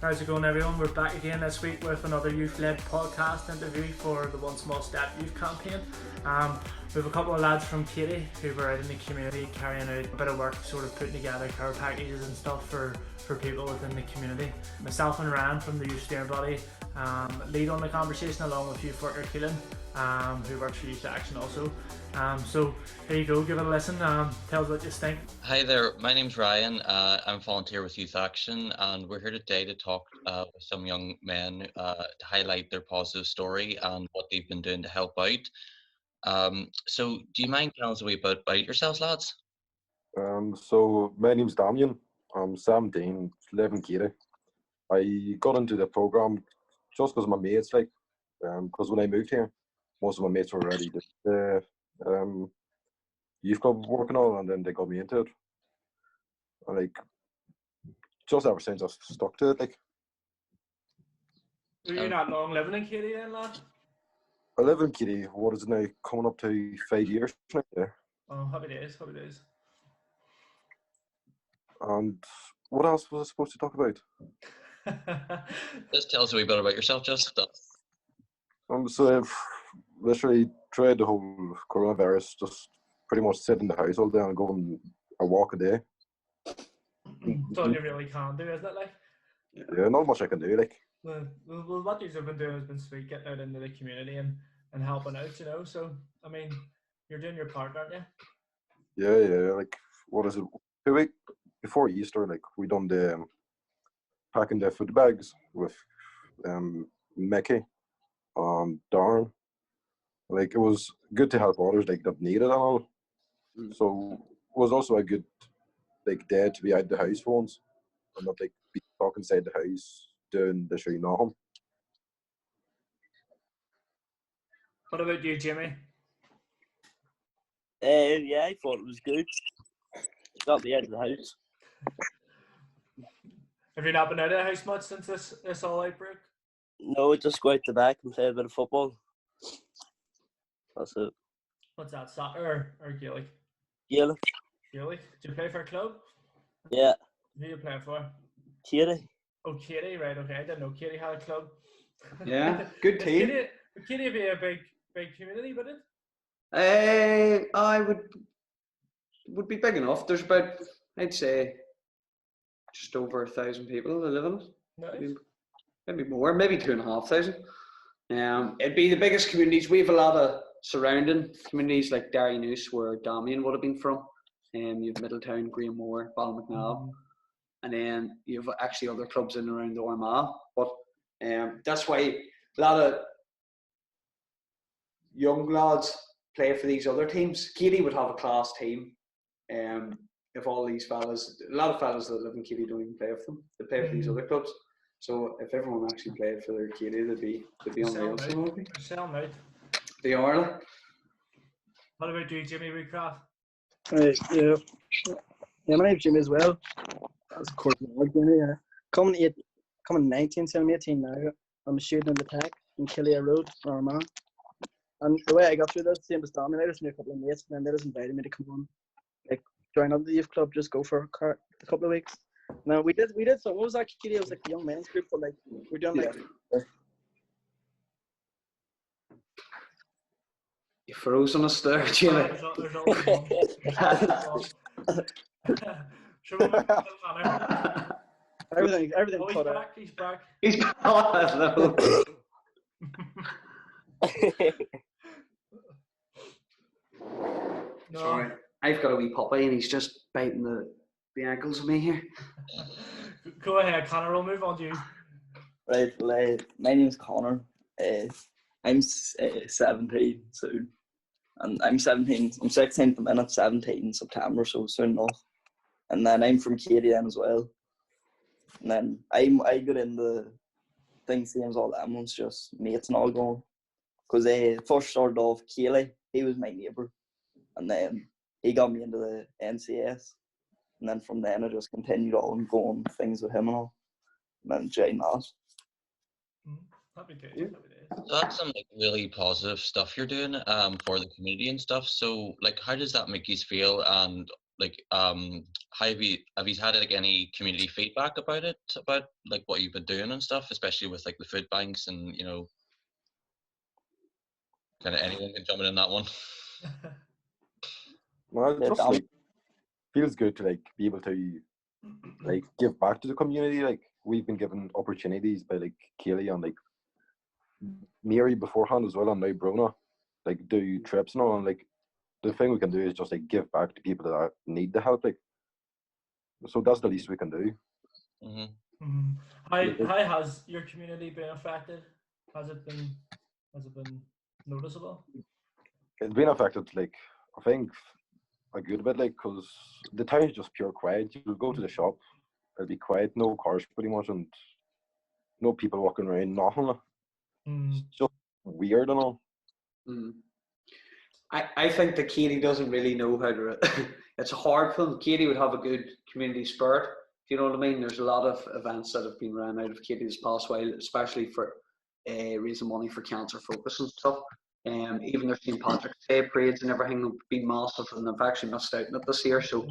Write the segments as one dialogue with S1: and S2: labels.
S1: How's it going, everyone? We're back again this week with another youth-led podcast interview for the One Small Step youth campaign. We have a couple of lads from Keady who were out in the community carrying out a bit of work, sort of putting together care packages and stuff for people within the community. Myself and Ryan from the youth steering body lead on the conversation along with Youth Worker Keelan, who works for Youth Action also. So here you go, give it a listen, tell us what you think.
S2: Hi there, my name's Ryan. I'm a volunteer with Youth Action, and we're here today to talk with some young men to highlight their positive story and what they've been doing to help out. So do you mind telling us a wee bit about yourselves, lads?
S3: So my name's Damien. I'm 17, live in Keady. I got into the program just because of my mates, because when I moved here, most of my mates were already the youth club working on, and then they got me into it. And just ever since, I've stuck to it.
S1: Were you not long living in Keady then, lad?
S3: I live in Keady. What is it now? Coming up to 5 years now. Yeah.
S1: Oh, happy days, happy days.
S3: And what else was I supposed to talk about?
S2: Just tell us a wee bit about yourself, just.
S3: So I've literally tried the whole coronavirus, just pretty much sit in the house all day and go on a walk a day.
S1: That's all you really can do, isn't it?
S3: Yeah, not much I can do.
S1: Well, what you've been doing has been sweet, getting out into the community and helping out, So, I mean, you're doing your part, aren't you?
S3: Yeah. What is it? 2 weeks before Easter, we done the packing the food bags with Mickey and Darren. It was good to help others that need it and all. So it was also a good day to be out the house for once and not be stuck inside the house doing literally nothing.
S1: What about you, Jimmy?
S4: Yeah, I thought it was good. Got me out of the house.
S1: Have you not been out of the house much since this all outbreak?
S4: No, just go out the back and play a bit of football. That's it.
S1: What's that, soccer or Gaelic?
S4: Gaelic.
S1: Gaelic? Do you play for a club?
S4: Yeah.
S1: Who are you playing for?
S4: Keady.
S1: Oh, Keady, right, okay. I didn't know Keady had a club.
S5: Yeah, good team.
S1: Would Keady be a big community, would it?
S5: I would be big enough. There's about, I'd say, just over 1,000 people that live in it.
S1: Nice.
S5: Maybe more, maybe 2,500. It'd be the biggest communities. We have a lot of surrounding communities like Derrynoose, where Damien would have been from. You have Middletown, Greenmore, Ballymacnabb, and then you have actually other clubs in and around the Armagh. But that's why a lot of young lads play for these other teams. Keady would have a class team. If all these fellas, a lot of fellas that live in Keady don't even play for them. They play for these other clubs. So if everyone actually played for their Keady, they'd be unreal.
S1: They're selling out.
S5: They are.
S1: What about you, Jimmy Woodcraft?
S6: Yeah, my name's Jimmy as well. That's of course my Jimmy. Coming 19, so I'm 18 now. I'm a student in the tech in Killia Road, Armagh. And the way I got through this, same as Damien, I just knew a couple of mates, and then they just invited me to come on, join up the youth club, just go for a couple of weeks. Now we did something. What was that, Keady? It was the young men's group, but we're doing
S5: You froze on us there, Jimmy.
S1: There's always one. Sure, we'll move on.
S6: everything
S1: Oh,
S6: cut out.
S1: he's back.
S5: He's hello.
S1: No.
S5: Sorry, I've got a wee puppy and he's just biting the ankles of me here.
S1: Go ahead, Connor. We'll move on to you.
S4: Right, well, my name's Connor. I'm 17 soon. And I'm 17. I'm 16 at the minute, 17 in September, so soon enough. And then I'm from Keady then as well. And then I got into things same as all them ones, just mates and all going. Because they first started off Keely, he was my neighbour. And then he got me into the NCS. And then from then I just continued on going things with him and all. And then joined that.
S1: Happy days.
S5: Yeah.
S1: Happy days.
S2: So that's some really positive stuff you're doing for the community and stuff. So how does that make you feel, and like how have you had like any community feedback about it, about like what you've been doing and stuff, especially with like the food banks and kind of anyone can jump in that one.
S3: Well, it
S4: Yeah,
S3: just like feels good to like be able to like give back to the community. Like we've been given opportunities by like Keely and like Mary beforehand as well, and now Brona, like do trips and all. And like the thing we can do is just like give back to people that need the help. Like so that's the least we can do.
S2: Mm-hmm.
S1: How has your community been affected? Has it been noticeable?
S3: It's been affected. Like I think a good bit. Like because the town is just pure quiet. You'll go to the shop, it'll be quiet, no cars pretty much, and no people walking around. Nothing. It's just weird and all.
S5: Mm. I think that Keady doesn't really know how to. It's a hard film. Keady would have a good community spirit. If you know what I mean. There's a lot of events that have been run out of Keady this past while, especially for raising money for cancer focus and stuff. Even their St. Patrick's Day parades and everything have been massive, and I've actually missed out on it this year. So,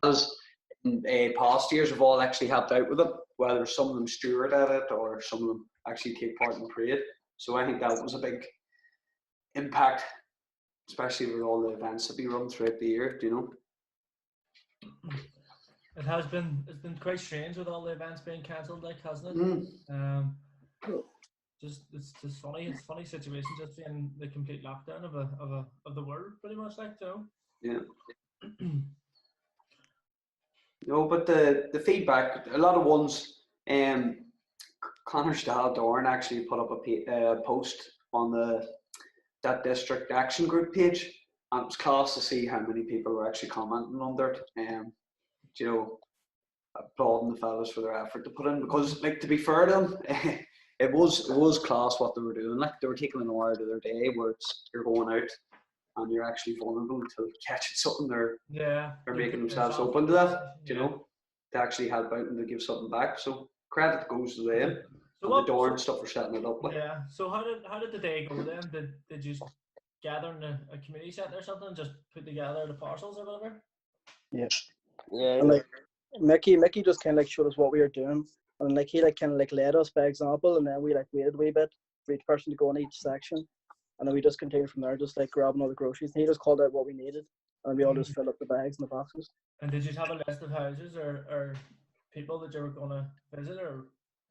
S5: as in past years, have all actually helped out with it. Whether some of them steward at it or some of them actually take part in the parade. So I think that was a big impact, especially with all the events that we run throughout the year. Do you know?
S1: It's been quite strange with all the events being cancelled, like, hasn't it? It's just funny. It's a funny situation, just being the complete lockdown of the world, pretty much, like,
S5: Yeah. No, but the feedback, a lot of ones. Connor's dad, Doran, actually put up a post on that district action group page, and it was class to see how many people were actually commenting under it. Applauding the fellas for their effort to put in, because, like, to be fair to them, it was class what they were doing. Like, they were taking an hour out of their day where you're going out and you're actually vulnerable to catching something. They're making themselves open to that, to actually help out and to give something back. So credit goes to them. So and the door and stuff for setting it up.
S1: Yeah. So how did the day go then? Did you gather in a community centre or something, just put together the parcels or whatever?
S6: Yeah. And like Mickey just kind of like showed us what we were doing, and like he like kind of like led us by example, and then we like waited a wee bit for each person to go in each section, and then we just continued from there, just like grabbing all the groceries. And he just called out what we needed, and we all just filled up the bags and the boxes.
S1: And did you have a list of houses or people that you were gonna visit, or?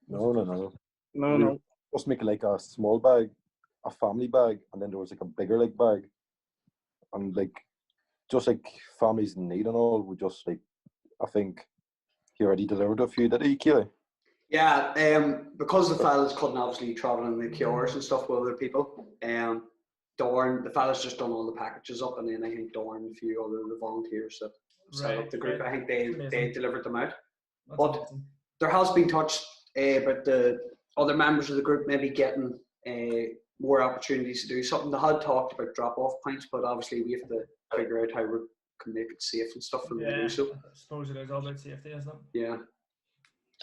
S3: No. Just make like a small bag, a family bag, and then there was like a bigger like bag, and like just like families in need and all. We just like, I think he already delivered a few, did he, Keely?
S5: Yeah, because the fellas couldn't obviously travel in the kiosks and stuff with other people. Dorn, the fellas just done all the packages up, and then I think Dorn and a few other the volunteers that set up the group. I think they delivered them out. But amazing. There has been touched about the other members of the group maybe getting more opportunities to do something. They had talked about drop-off points, but obviously we have to figure out how we can make it safe and stuff for them to do so.
S1: I suppose it is all about safety, isn't it?
S5: Yeah.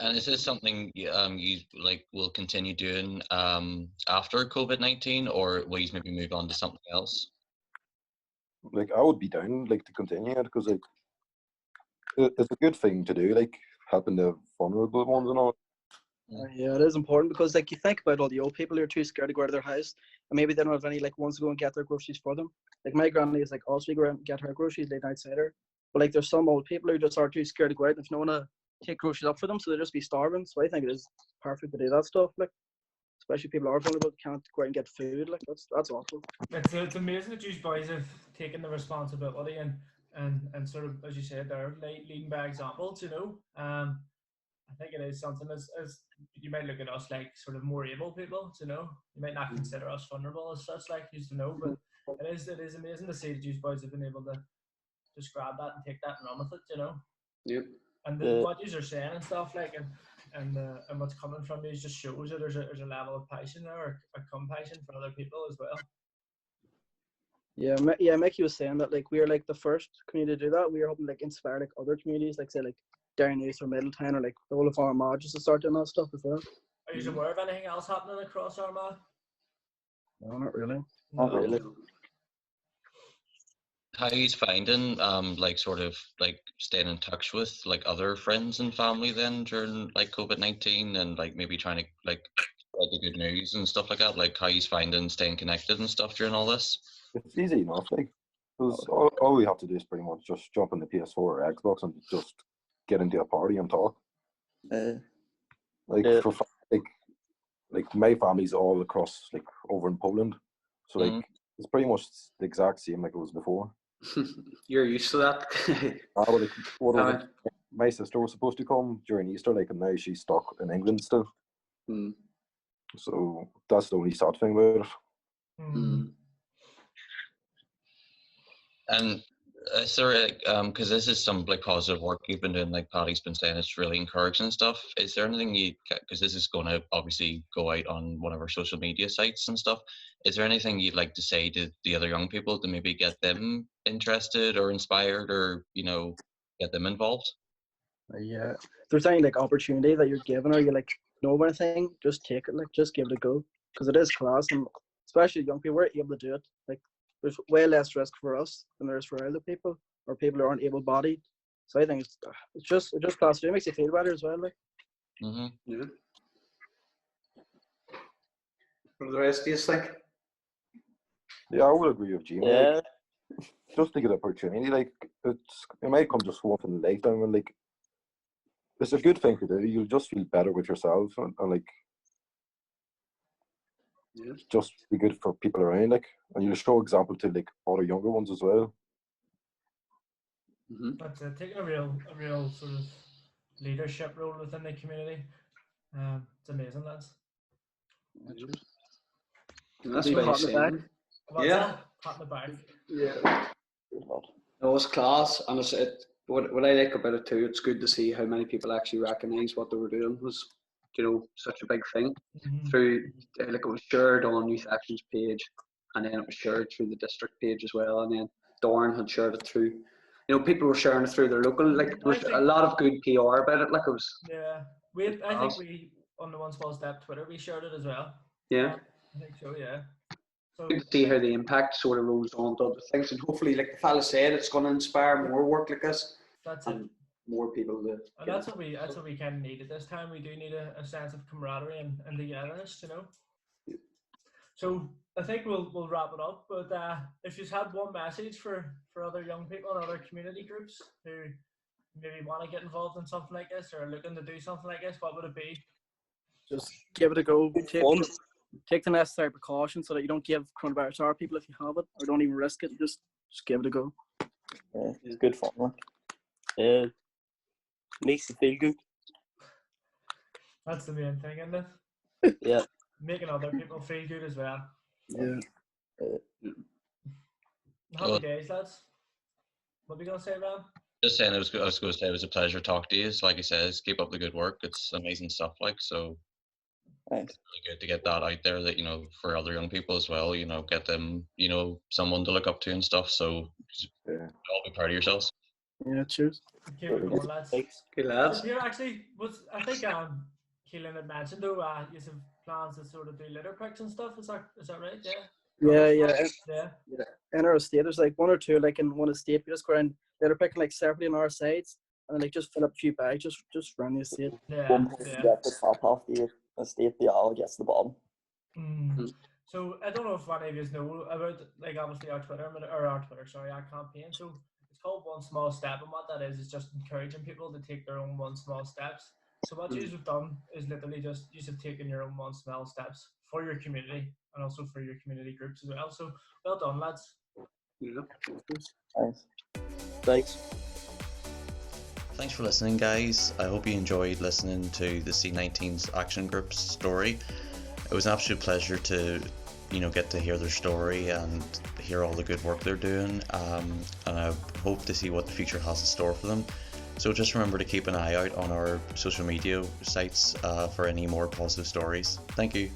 S2: And is this something you like will continue doing after COVID-19, or will you maybe move on to something else?
S3: Like, I would be down like to continue it, because like it's a good thing to do, like helping the vulnerable ones and all.
S6: Yeah, it is important, because like you think about all the old people who are too scared to go out of their house, and maybe they don't have any like ones to go and get their groceries for them. Like my granny is like also go out and get her groceries late outside her, but like there's some old people who just are too scared to go out, and if no one to take groceries up for them, so they'll just be starving. So I think it is perfect to do that stuff, like especially people who are vulnerable, can't go out and get food. Like that's awful.
S1: It's amazing that you boys have taken the responsibility and sort of, as you said there, leading by example. I think it is something as you might look at us like sort of more able people, you might not consider us vulnerable as such, like, but it is amazing to see that you boys have been able to just grab that and take that and run with it,
S5: Yep.
S1: And what you are saying and stuff, like, and what's coming from you just shows that there's a level of passion there, or a compassion for other people as well.
S6: Yeah, Mickey was saying that like we are like the first community to do that. We are hoping to like inspire like other communities, like say like Derrynews or Middletown, or like the whole of Armagh, just to start doing that stuff as well.
S1: Are you aware of anything else happening across Armagh?
S6: No, not really.
S3: Not really.
S2: How you finding like sort of like staying in touch with like other friends and family then during like COVID-19 and like maybe trying to like spread the good news and stuff like that? Like how you finding staying connected and stuff during all this?
S3: It's easy enough, like, because all we have to do is pretty much just jump on the PS4 or Xbox and just get into a party and talk. Like
S4: Yeah.
S3: for like my family's all across like over in Poland, so like it's pretty much the exact same like it was before.
S5: You're used to that.
S3: But like what was it? My sister was supposed to come during Easter, like, and now she's stuck in England still.
S5: Mm.
S3: So that's the only sad thing about it.
S5: Mm.
S2: And is there because this is some like positive work you've been doing, like Paddy's been saying, it's really encouraging and stuff. Is there anything you, because this is going to obviously go out on one of our social media sites and stuff, is there anything you'd like to say to the other young people to maybe get them interested or inspired or, you know, get them involved?
S6: Yeah. If there's any like opportunity that you're given or you like know of anything, just take it. Like just give it a go because it is class, and especially young people, we're able to do it. Like there's way less risk for us than there is for other people or people who aren't able-bodied. So I think it's just class. It makes you feel better as well. Like.
S5: Yeah. What do the rest do you think?
S3: Yeah, I would agree with Jimmy.
S4: Yeah.
S3: Like, just to get an opportunity, like it might come just once in a lifetime, and like it's a good thing to do. You'll just feel better with yourself, and like just be good for people around, like, and you'll show example to like other younger ones as well.
S1: That's taking a real sort of leadership role within the community. It's amazing, lads.
S5: That's
S6: Be
S5: what
S6: hot
S5: you're
S6: in the back.
S5: saying.
S1: What's
S5: Yeah.
S1: that? Pat in the back.
S6: Yeah.
S5: No, it's class, and what I like about it too. It's good to see how many people actually recognise what they were doing was, you know, such a big thing. Through like it was shared on Youth Action's page, and then it was shared through the district page as well, and then Dorn had shared it through. You know, people were sharing it through their local. Like there was a lot of good PR about it. Like it was.
S1: Yeah, I think we on the One Small Step Twitter we shared it as well.
S5: Yeah.
S1: I think so. Yeah. So
S5: Good to see how the impact sort of rolls on to other things, and hopefully, like the fella said, it's going to inspire more work like this.
S1: That's
S5: and
S1: it.
S5: More people to.
S1: And that's what we kind of need at this time. We do need a sense of camaraderie and togetherness, you know. So I think we'll wrap it up. But if you had one message for other young people and other community groups who maybe want to get involved in something like this or are looking to do something like this, what would it be?
S6: Just give it a go. Take the necessary precautions so that you don't give coronavirus to our people if you have it, or don't even risk it. Just give it a go.
S4: Yeah, it's good fun. Like. Makes you feel good.
S1: That's the main thing, isn't it?
S4: Yeah.
S1: Making other people feel good as well.
S6: Yeah.
S1: Happy days, lads. What are we gonna say, Ram?
S2: Just saying, I was going to say it was a pleasure to talk to you. So, like you says, keep up the good work. It's amazing stuff. Like, so
S4: Thanks.
S2: it's really good to get that out there. That, you know, for other young people as well. You know, get them, you know, someone to look up to and stuff. So, all be proud of yourselves.
S6: Yeah. Cheers.
S1: Keep it going, lads.
S5: Good lads.
S1: Here actually I think Keelan had mentioned though you have plans to sort of do litter picks and stuff. Is that right? Yeah.
S6: Yeah. In our estate, there's like one or two, like in one estate, we just go around litter picking like separately on our sides, and then like just fill up a few bags, just run the estate.
S4: One person gets the top half the estate, the other gets the bottom.
S1: So I don't know if any of you know about like obviously our campaign. So it's called One Small Step, and what that is just encouraging people to take their own one small steps. So what you have done is literally just you have taken your own one small steps for your community and also for your community groups as well. So well done, lads.
S5: Yeah.
S4: Thanks.
S2: Thanks for listening, guys. I hope you enjoyed listening to the C19's Action Group's story. It was an absolute pleasure to, you know, get to hear their story and hear all the good work they're doing. And I hope to see what the future has in store for them. So just remember to keep an eye out on our social media sites for any more positive stories. Thank you.